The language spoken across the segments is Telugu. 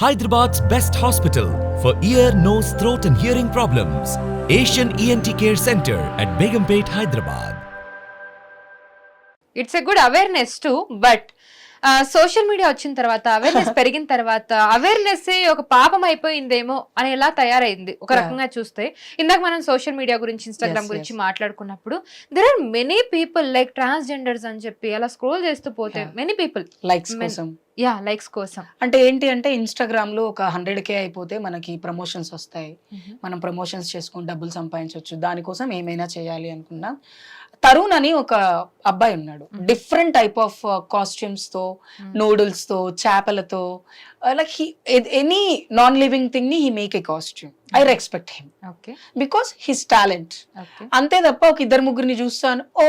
Hyderabad's best hospital for ear, nose, throat and hearing problems. Asian ENT Care Center at Begumpet, Hyderabad. It's a good awareness to but social media వచ్చిన తర్వాత అవేర్నెస్ పెరిగిన తర్వాత అవేర్నెస్ ఒక పాపం అయిపోయిందేమో అని ఎలా తయారైంది ఒక రకంగా చూస్తే. ఇందాక మనం సోషల్ మీడియా గురించి ఇన్స్టాగ్రామ్ గురించి మాట్లాడుకున్నప్పుడు there are many people like transgenders అని చెప్పి అలా స్క్రోల్ చేస్తూ పోతే మెనీ పీపుల్ లైక్స్ కోసం లైక్స్ కోసం అంటే ఏంటి అంటే ఇన్స్టాగ్రామ్ లో ఒక 100K అయిపోతే మనకి ప్రమోషన్స్ వస్తాయి, మనం ప్రమోషన్స్ చేసుకుని డబ్బులు సంపాదించవచ్చు, దానికోసం ఏమైనా చేయాలి అనుకున్నా. తరుణ్ అని ఒక అబ్బాయి ఉన్నాడు, డిఫరెంట్ టైప్ ఆఫ్ కాస్ట్యూమ్స్ తో, నూడిల్స్ తో, చేపలతో, like any non living thing ని he make a costume. I respect him because his talent. అంతే తప్ప ఒక ఇద్దరు ముగ్గురిని చూస్తాను ఓ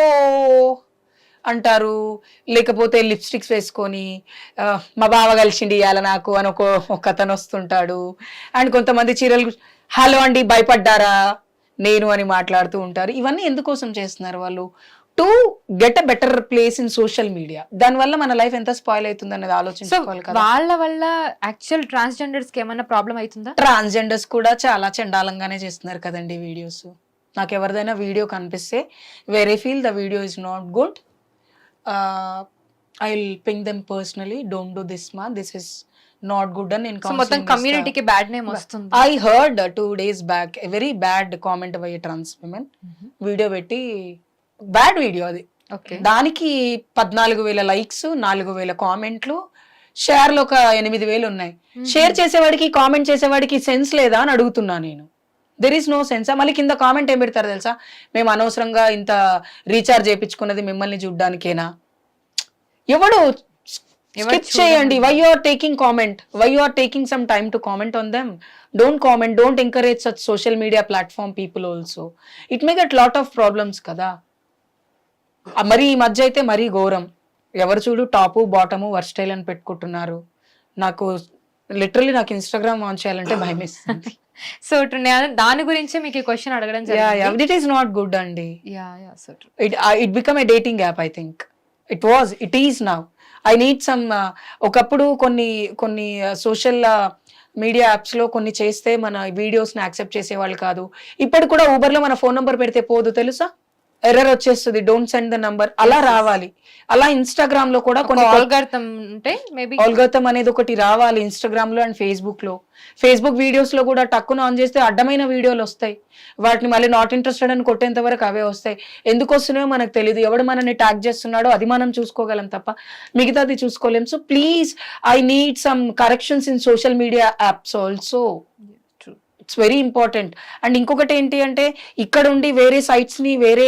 అంటారు, లేకపోతే లిప్స్టిక్స్ వేసుకొని మా బావ కలిసిండి ఇవాళ నాకు అని ఒక అతను వస్తుంటాడు. అండ్ కొంతమంది చీరలు హలో అండి భయపడ్డారా నేను అని మాట్లాడుతూ ఉంటారు. ఇవన్నీ ఎందుకోసం చేస్తున్నారు వాళ్ళు? To get a better place in social media. దానివల్ల మన లైఫ్ ఎంత స్పాయిల్ అవుతుంది అనేది ఆలోచించుకోవాలి కదా. వాళ్ళ వల్ల యాక్చువల్ ట్రాన్స్జెండర్స్ కి ఏమైనా ప్రాబ్లం అవుతుందా? ట్రాన్స్జెండర్స్ కూడా చాలా చండాలంగానే చేస్తున్నారు కదండి వీడియోస్. నాకు ఎవరిదైనా వీడియో కనిపిస్తే వేరే feel the video is not good, I will ping them personally, don't do this మా, దిస్ ఇస్ నాట్ గుడ్ అని నేను మొత్తం కమ్యూనిటీకి బ్యాడ్ నేమ్ వస్తుంది. I heard 2 days back a very bad comment by trans women. Video పెట్టి బ్యాడ్ వీడియో అది, దానికి 14,000 లైక్స్, 4,000 కామెంట్లు, షేర్లు ఒక 8,000 ఉన్నాయి. షేర్ చేసేవాడికి కామెంట్ చేసేవాడికి సెన్స్ లేదా అని అడుగుతున్నా నేను. There is no sense. మళ్ళీ కింద కామెంట్ ఏం పెడతారు తెలుసా, మేము అనవసరంగా ఇంత రీఛార్జ్ చేయించుకున్నది మిమ్మల్ని చూడ్డానికేనా. ఎవడు skip చేయండి. why you are taking comment, why you are taking some time to comment on them? Don't comment, don't encourage such social media platform people also. It may get lot of problems కదా. మరి ఈ మధ్య అయితే మరీ ఘోరం, ఎవరు చూడు టాపు బాటము వర్స్టైల్ అని పెట్టుకుంటున్నారు. నాకు లిటరల్లీ నాకు ఇన్స్టాగ్రామ్ ఆన్ చేయాలంటే భయం వేస్తుంది. సో దాని గురించి మీకు ఈ క్వశ్చన్ అడగడం జరిగింది. ఇట్ ఈస్ నాట్ గుడ్ అండి. It become a dating app. I think it is now. I need some ఒకప్పుడు కొన్ని సోషల్ మీడియా యాప్స్ లో కొన్ని చేస్తే మన వీడియోస్ ని యాక్సెప్ట్ చేసేవాళ్ళు కాదు. ఇప్పుడు కూడా ఊబర్ లో మన ఫోన్ నంబర్ పెడితే పోదు తెలుసా, ఎర్రర్ వచ్చేస్తుంది, డోంట్ సెండ్ ద నంబర్ అలా రావాలి. అలా ఇన్స్టాగ్రామ్ లో కూడా కొన్ని ఆల్గరిథం అనేది ఒకటి రావాలి ఇన్స్టాగ్రామ్ లో అండ్ ఫేస్బుక్ లో. ఫేస్బుక్ వీడియోస్ లో కూడా టక్కున ఆన్ చేస్తే అడ్డమైన వీడియోలు వస్తాయి, వాటిని మళ్ళీ నాట్ ఇంట్రెస్టెడ్ అని కొట్టేంత వరకు అవే వస్తాయి. ఎందుకు వస్తున్నాయో మనకు తెలియదు, ఎవడు మనల్ని ట్యాగ్ చేస్తున్నాడో అది మనం చూసుకోగలం తప్ప మిగతాది చూసుకోలేం. So please I need some corrections in social media apps also. It's very important. And ఇంకొకటి ఏంటి అంటే ఇక్కడ ఉండి వేరే సైట్స్ ని వేరే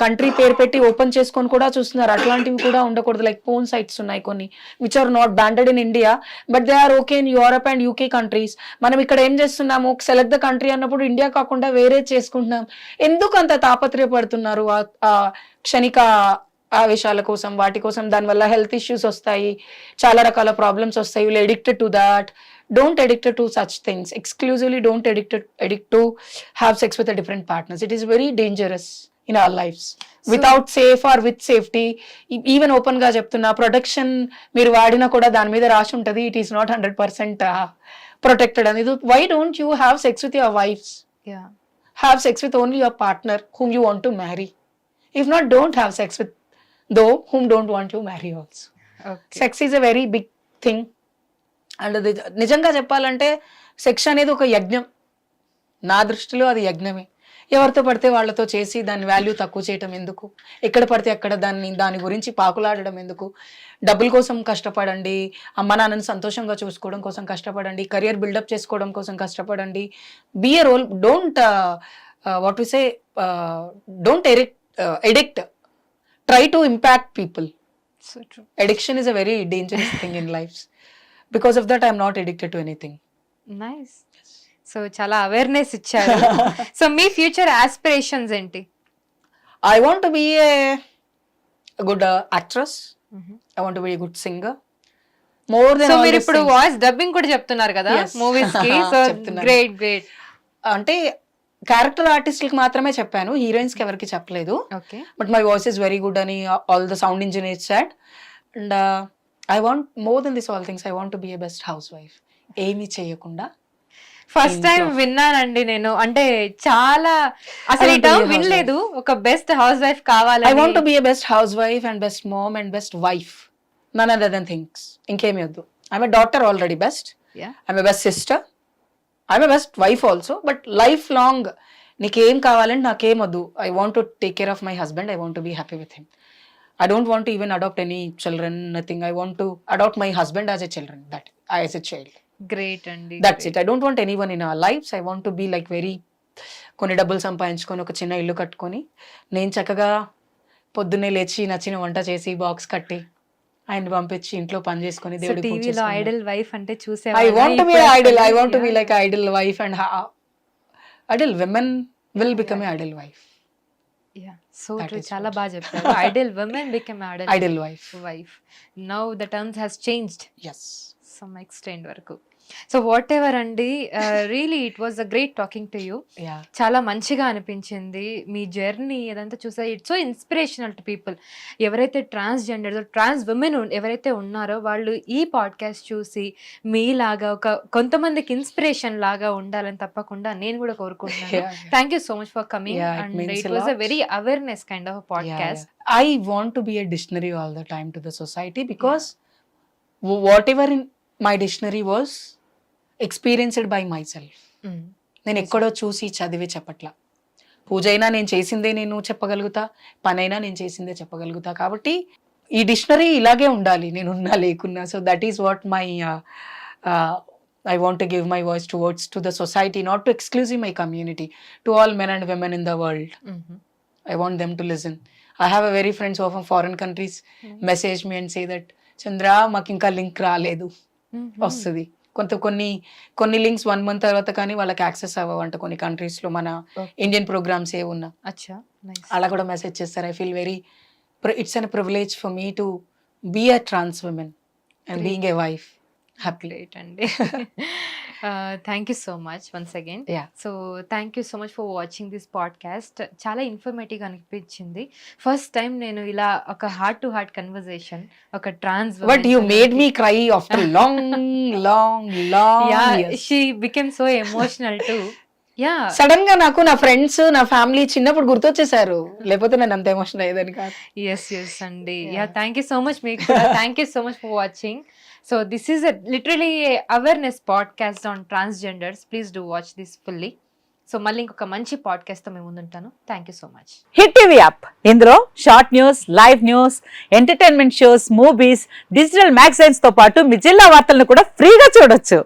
కంట్రీ పేరు పెట్టి ఓపెన్ చేసుకొని కూడా చూస్తున్నారు. అట్లాంటివి కూడా ఉండకూడదు. లైక్ పోన్ సైట్స్ ఉన్నాయి కొన్ని which are not banned in India but they are okay in Europe and UK countries. మనం ఇక్కడ ఏం చేస్తున్నాము, సెలెక్ట్ ద కంట్రీ అన్నప్పుడు ఇండియా కాకుండా వేరే చేసుకుంటున్నాం. ఎందుకు అంత తాపత్రయపడుతున్నారు ఆ క్షణిక ఆవేశాల కోసం, వాటి కోసం? దానివల్ల హెల్త్ ఇష్యూస్ వస్తాయి, చాలా రకాల ప్రాబ్లమ్స్ వస్తాయి. Will addicted to that. Don't addicted to such things. Exclusively don't addict to have sex with a different partners. It is very dangerous in our lives. Without safe or with safety, even open ga cheptunna protection meer vaadina kuda dani meeda raasi untadi, it is not 100% protected ani. Why don't you have sex with your wives? Have sex with only your partner whom you want to marry. If not, don't have sex with those whom don't want to marry also. Sex is a very big thing. And నిజంగా చెప్పాలంటే సెక్స్ అనేది ఒక యజ్ఞం. నా దృష్టిలో అది యజ్ఞమే. ఎవరితో పడితే వాళ్ళతో చేసి దాని వాల్యూ తక్కువ చేయటం ఎందుకు, ఎక్కడ పడితే అక్కడ దాని గురించి పాకులాడడం ఎందుకు? డబ్బుల కోసం కష్టపడండి, అమ్మ నాన్నని సంతోషంగా చూసుకోవడం కోసం కష్టపడండి, కెరియర్ బిల్డప్ చేసుకోవడం కోసం కష్టపడండి. Be a role, don't what we say don't addict, try to impact people. Addiction is a very dangerous thing in life. Because of that, I am not addicted to anything. Nice. So, chala awareness icharu. So, me future aspirations enti? I want to be a good actress. I want to be a good singer. More than so, all meer these ippudu things. voice dubbing kuda cheptunnaru kada movies ki. So, great. అంటే క్యారెక్టర్ ఆర్టిస్ట్కి మాత్రమే చెప్పాను, హీరోయిన్స్ కి ఎవరికి చెప్పలేదు. But my voice is very good అని all the sound engineers said. And I want more than this all things. I want to be a best housewife. ఏమీ చేయకుండా ఫస్ట్ టైం విన్నానండి నేను, అంటే చాలా అసలు ఈ టర్మ్ వినలేదు. ఒక బెస్ట్ హౌస్ వైఫ్ కావాలి. I want to be a best housewife and best mom and best wife, none other than things. ఇంకేమీ వద్దు. I'm a daughter already best, I'm a best sister, I'm a best wife also. But life long నీకేం కావాలంటే నాకేం వద్దు. I want to take care of my husband, I want to be happy with him. I don't want to even adopt any children, nothing. I want to adopt my husband as a children, that as a child. Great అండి. That's it. I don't want anyone in our lives. I want to be like very కొన్ని డబ్బులు సంపాదించుకొని ఒక చిన్న ఇల్లు కట్టుకొని నేను చక్కగా పొద్దున్నే లేచి నచ్చిన వంట చేసి బాక్స్ కట్టి ఆయన పంపించి ఇంట్లో పని చేసుకొని దేవుడికి పూజ టీవీలో ఐడల్ వైఫ్ అంటే చూసే I want to be an idol. I want to be like an idol wife, and idol women will become an idol wife. So చాలా బాగా చెప్పారు. Ideal women become ideal wife. Now the terms has changed some extent వరకు. సో వాట్ ఎవర్ అండి, really it was a great talking to you. చాలా మంచిగా అనిపించింది మీ జర్నీ అదంతా చూసా. It's so inspirational to people. ఎవరైతే ట్రాన్స్జెండర్ ట్రాన్స్ విమెన్ ఎవరైతే ఉన్నారో వాళ్ళు ఈ పాడ్కాస్ట్ చూసి మీలాగా ఒక కొంతమందికి ఇన్స్పిరేషన్ లాగా ఉండాలని తప్పకుండా నేను కూడా కోరుకుంటున్నాను. Thank you so much for coming and it was a very awareness kind of podcast. I want to be a dictionary all the time to the society, because whatever in my dictionary was experienced by myself. నేను ఎక్కడో చూసి చదివి చెప్పట్లా. పూజ అయినా నేను చేసిందే నేను చెప్పగలుగుతా, పనైనా నేను చేసిందే చెప్పగలుగుతా. కాబట్టి ఈ డిక్షనరీ ఇలాగే ఉండాలి, నేను ఉన్నా లేకున్నా. So that is what my I want to give my voice towards to the society, not to exclusive my community, to all men and women in the world. I want them to listen. I have a very friends who are from foreign countries message me and say that Chandra మాకు ఇంకా లింక్ రాలేదు. వస్తుంది కొన్ని లింక్స్ 1 month తర్వాత కానీ వాళ్ళకి యాక్సెస్ అవ్వవంట కొన్ని కంట్రీస్ లో, మన ఇండియన్ ప్రోగ్రామ్స్ ఏ ఉన్నా. అలా కూడా మెసేజ్ చేస్తారు. I feel very, it's an privilege for me to be a trans women and being a wife. Happy అండి. Thank you so much once again. So thank you so much for watching this podcast. చాలా ఇన్ఫర్మేటివ్ అనిపించింది. ఫస్ట్ టైం నేను ఇలా ఒక హార్ట్ టు హార్ట్ కన్వర్సేషన్ ఒక trans, but you made me cry after long she became so emotional too. Sudden గా నాకు నా ఫ్రెండ్స్ నా ఫ్యామిలీ చిన్నప్పుడు గుర్తొచ్చేసారు, లేకపోతే నేను అంత ఎమోషనల్ అయ్యేదని కాదు. ఎస్ అండి. థ్యాంక్ యూ సో మచ్ మీకు. Thank you so much for watching. So this is literally a awareness podcast on transgenders. Please do watch this fully. So మళ్ళీ ఇంకొక మంచి పాడ్కాస్ట్ తో మేము ముందుంటాను. Thank you so much. Hit TV app, ఇందులో short news, live news, entertainment shows, movies, digital magazines తో పాటు మీ జిల్లా వార్తలను కూడా ఫ్రీగా చూడొచ్చు.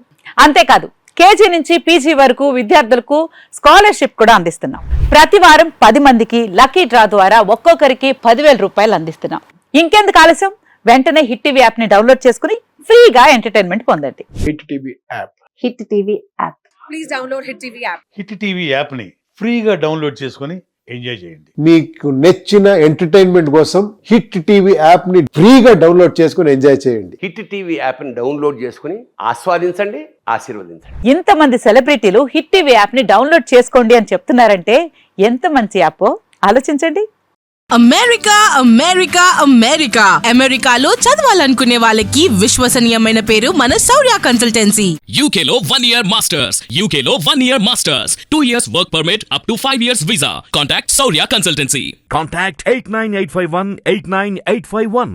అంతేకాదు కేజీ నుంచి పీజీ వరకు విద్యార్థులకు స్కాలర్షిప్ కూడా అందిస్తున్నాం. ప్రతి వారం 10 మందికి లక్కీ డ్రా ద్వారా ఒక్కొక్కరికి 10,000 రూపాయలు అందిస్తున్నాం. ఇంకెందుకు ఆలస్యం, వెంటనే హిట్ టీవీ యాప్ ని డౌన్లోడ్ చేసుకుని ఫ్రీగా ఎంటర్టైన్మెంట్ పొందండి. Hit TV app. Hit TV app. Please download hit TV app. Hit TV app ని ఫ్రీగా డౌన్లోడ్ చేసుకొని ఎంజాయ్ చేయండి. మీకు నచ్చిన ఎంటర్టైన్మెంట్ కోసం హిట్ టీవీ యాప్ ని ఫ్రీగా డౌన్లోడ్ చేసుకొని ఎంజాయ్ చేయండి. హిట్ టీవీ యాప్ ని డౌన్లోడ్ చేసుకుని ఆస్వాదించండి, ఆశీర్వదించండి. ఇంతమంది సెలబ్రిటీలు హిట్ టీవీ యాప్ ని డౌన్లోడ్ చేసుకోండి అని చెప్తున్నారంటే ఎంత మంచి యాప్ ఆలోచించండి. అమెరికాలో చదవాలనుకునే వాళ్ళకి విశ్వసనీయమైన పేరు మన శౌర్య కన్సల్టెన్సీ. UK లో 1 year masters, UK లో 1 year masters, 2 years work permit up to 5 years visa. Contact Saurya Consultancy. Contact 89851 89851.